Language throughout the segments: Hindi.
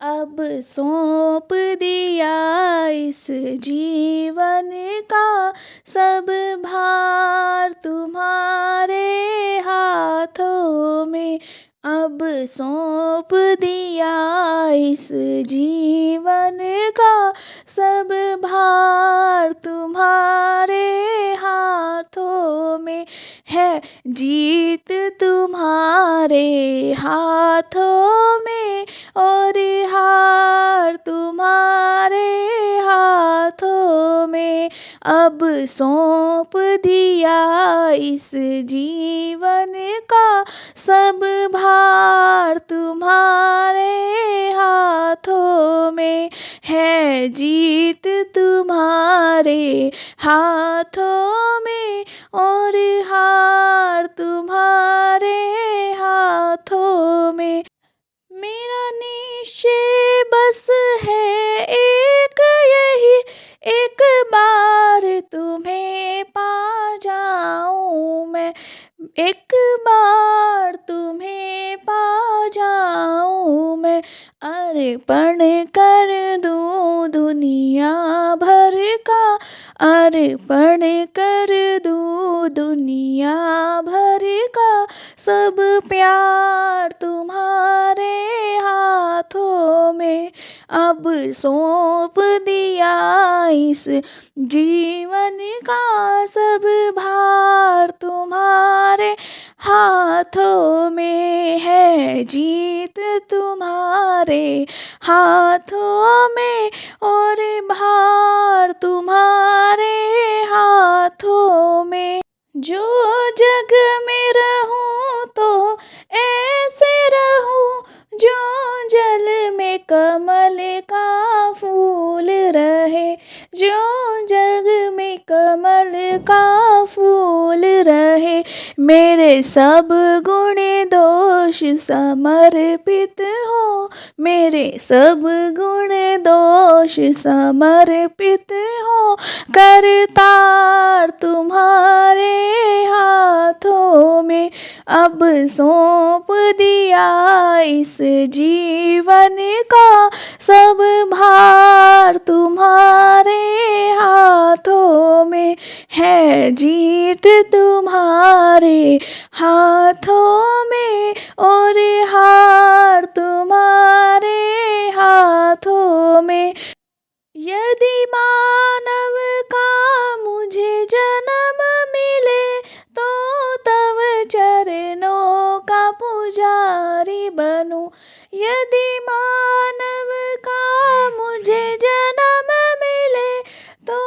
अब सौंप दिया इस जीवन का सब भार तुम्हारे हाथों में। अब सौंप दिया इस जीवन का सब भार तुम्हारे हाथों में। है जीत तुम्हारे हाथों में और हार तुम्हारे हाथों में। अब सौंप दिया इस जीवन का सब भार तुम्हारे हाथों में। है जीत तुम्हारे हाथों में और हार तुम्हारे हाथों में। मेरा निश्चय बस है एक यही, एक बार तुम्हें पा जाऊं मैं। एक बार तुम्हें पा जाऊं मैं। अर्पण कर दूं दुनिया भर का, अर्पण कर दूं दुनिया भर का सब प्यार तुम्हारे हाथों में। अब सौंप दिया इस जीवन का सब भार तुम्हारे हाथों में। है जीत तुम्हारे हाथों में और भार तुम्हारे हाथों में। जो जग में रहूं तो ऐसे रहूं जो जल में कमल का फूल रहे। जो जग में कमल का फूल रहे। मेरे सब गुण दोष समर्पित हो, मेरे सब गुण दोष समर्पित हो। करतार तुम्हारे हाथों में। अब सौंप दिया इस जीवन का सब भार तुम्हारे हाथों में। है जीत तुम्हारे हाथों में और हार तुम्हारे हाथों में। यदि मानव का मुझे जन्म मिले तो तब चरणों का पुजारी बनूं। यदि मानव का मुझे जन्म मिले तो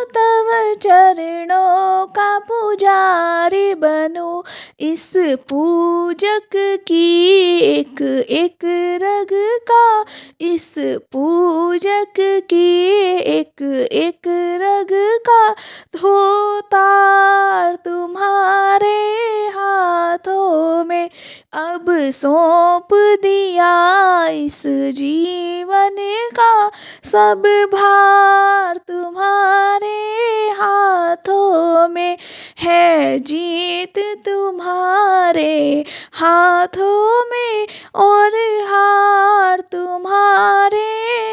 तब चरणों का पुजारी बनूं। इस पूजक की एक एक रग का, इस पूजक की एक एक रग का धोतार तुम्हारे हाथों में। अब सौंप दिया इस जीवन का सब भार तुम्हारे हाथों में। है जीत तुम्हारे हाथों में और हार तुम्हारे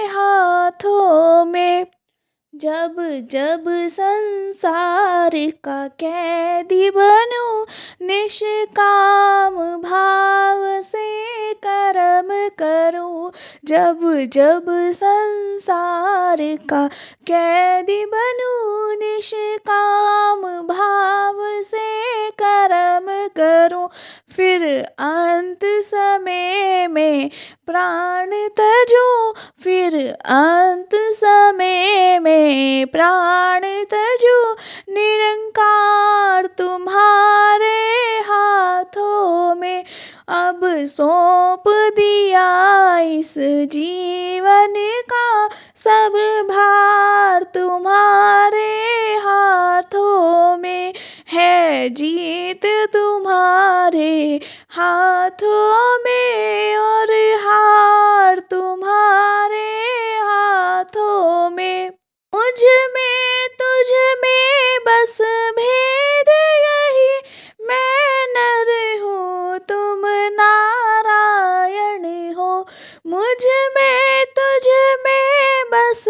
हाथों में। जब जब संसार का कैदी बनूं निष्काम भाव से कर्म करूं। जब जब संसार का कैदी बनूं निष्काम भाव से कर्म करूं। फिर अंत समय में प्राण तजूं, फिर अंत समय में प्राण तजूं। निरंकार तुम्हारे हाथों में। अब सौंप दिया इस जीवन का सब भार तुम्हारे हाथों में। है जीत तुम्हारे हाथों में और हार तुम्हारे हाथों में। मुझ में तुझ में बस भेद यही, मैं नर हूँ तुम नारायण हो। मुझ में तुझ में बस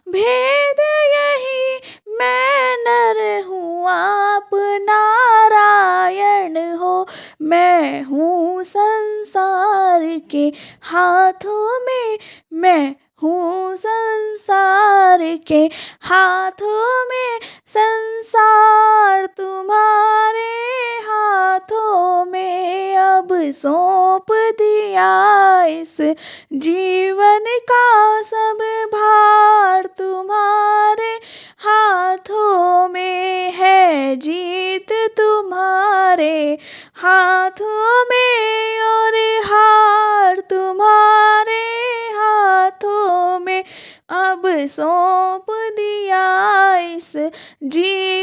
भेद यही, मैं नर हूँ आप नारायण हो। मैं हूँ संसार के हाथों में, मैं हूँ संसार के हाथों में, संसार तुम्हारे हाथों में। अब सौंप दिया इस जीवन का सब भार तुम्हारे हाथों में है। जीत तुम्हारे हाथों में और हार तुम्हारे हाथों में। अब सौंप दिया इस जीवन